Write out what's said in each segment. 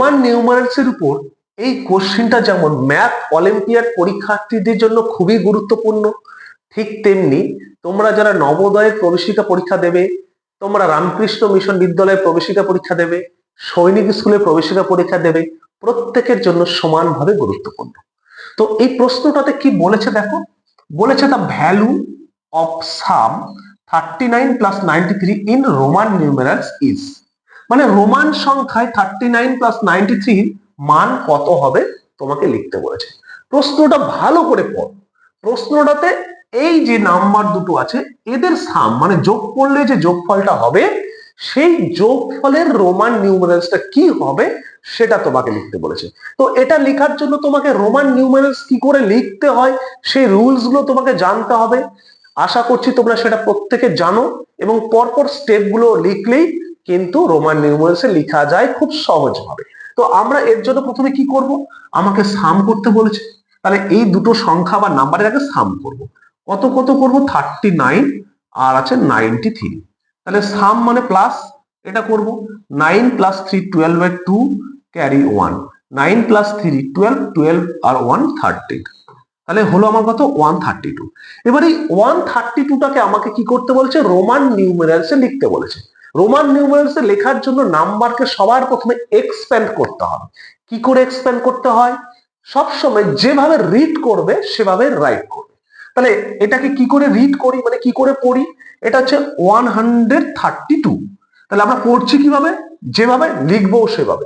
Roman নিউমারালস এর উপর এই কোশ্চেনটা যেমন ম্যাথ অলিম্পিয়াড পরীক্ষার্থীদের জন্য খুবই গুরুত্বপূর্ণ, ঠিক তেমনি তোমরা যারা নবোদয়ের প্রবেশিকা পরীক্ষা দেবে, তোমরা রামকৃষ্ণ মিশন বিদ্যালয়ে প্রবেশিকা পরীক্ষা দেবে, সৈনিক স্কুলে প্রবেশিকা পরীক্ষা দেবে, প্রত্যেকের জন্য সমানভাবে গুরুত্বপূর্ণ। তো এই প্রশ্নটাতে কি বলেছে দেখো, বলেছে the value of sum 39 plus 93 in Roman numerals is, মানে রোমান সংখ্যায় 39 প্লাস 93 মান কত হবে তোমাকে লিখতে বলেছে। প্রশ্নটা ভালো করে পড়। প্রশ্নটাতে এই যে নাম্বার দুটো আছে এদের সাম মানে যোগ করলে যে যোগফলটা হবে সেই যোগফলের রোমান নিউমারালসটা কি হবে সেটা তোমাকে লিখতে বলেছে। তো এটা লেখার জন্য তোমাকে রোমান নিউমারালস কি করে লিখতে হয় সেই রুলস গুলো তোমাকে জানতে হবে। আশা করছি তোমরা সেটা প্রত্যেকে জানো এবং পরপর স্টেপ গুলো লিখলেই কিন্তু রোমান নিউমারালসে লেখা যায় খুব সহজভাবে। তো আমরা এর জন্য প্রথমে কি করব, আমাকে সাম করতে বলেছে, তাহলে এই দুটো সংখ্যা বা নাম্বারের আগে সাম করব। কত কত করব, 39 আর আছে 93, তাহলে সাম মানে প্লাস এটা করব 9 প্লাস 3 12/2 ক্যারি 1, 9 প্লাস 3 12, 12 আর 1 13, তাহলে হলো আমার কত 132। এবার এই 132টাকে আমাকে কি করতে বলেছে, রোমান নিউমারালসে লিখতে বলেছে। রোমান নিউমারালসে লেখার জন্য নাম্বারকে সবার প্রথমে এক্সপ্যান্ড করতে হবে। কি করে এক্সপ্যান্ড করতে হয়, সবসময় যেভাবে রিড করবে সেভাবে রাইট করবে। তাহলে এটাকে কি করে রিড করি মানে কি করে পড়ি, এটা হচ্ছে 132, তাহলে আমরা পড়ছি কিভাবে, যেভাবে লিখবো সেভাবে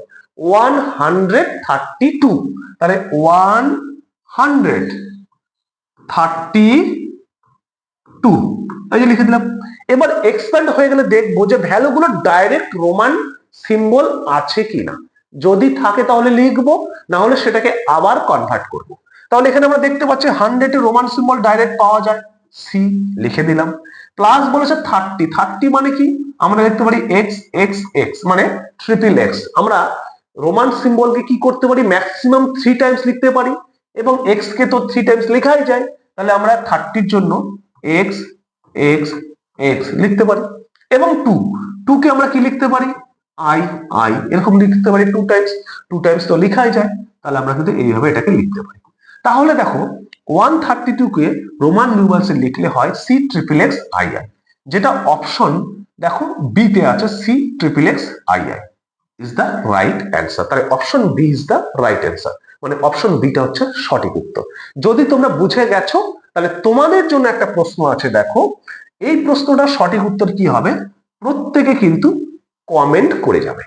132, তাহলে 132 এই যে লিখে দিলাম। এবার এক্সপ্যান্ড হয়ে গেলে দেখবো যে ভ্যালুগুলো ডাইরেক্ট রোমান সিম্বল আছে কিনা, যদি থাকে তাহলে লিখবো, না হলে সেটাকে আবার কনভার্ট করব। তাহলে এখানে আমরা দেখতে পাচ্ছি 100 এর রোমান সিম্বল ডাইরেক্ট পাওয়া যায়, সি লিখে দিলাম। প্লাস বলেছে 30, 30 মানে কি, আমরা দেখতে পারি এক্স এক্স এক্স মানে ট্রিপল এক্স। আমরা রোমান সিম্বলকে কি করতে পারি, ম্যাক্সিমাম 3 টাইমস লিখতে পারি এবং এক্স কে তো 3 টাইমস লেখাই যায়, তাহলে আমরা 30 এর জন্য এক্স এক্স এক্স লিখতে পারি। এবং 2 কে আমরা কি লিখতে পারি, আই আই এরকম লিখতে পারি 2 টাইমস, 2 টাইমস তো লেখাই যায়, তাহলে আমরা কিন্তু এইভাবে এটাকে লিখতে পারি। তাহলে দেখো 132 কে রোমান নিউমারালসে লিখলে হয় C triple X I I, যেটা অপশন দেখো বি তে আছে C triple X I I is the right answer. তাহলে option B is the right answer, মানে অপশন বিটা হচ্ছে সঠিক উত্তর। যদি তোমরা বুঝে গেছো তাহলে তোমাদের জন্য একটা প্রশ্ন আছে, দেখো এই প্রশ্নটা সঠিক উত্তর কি হবে প্রত্যেকে কিন্তু কমেন্ট করে যাবে।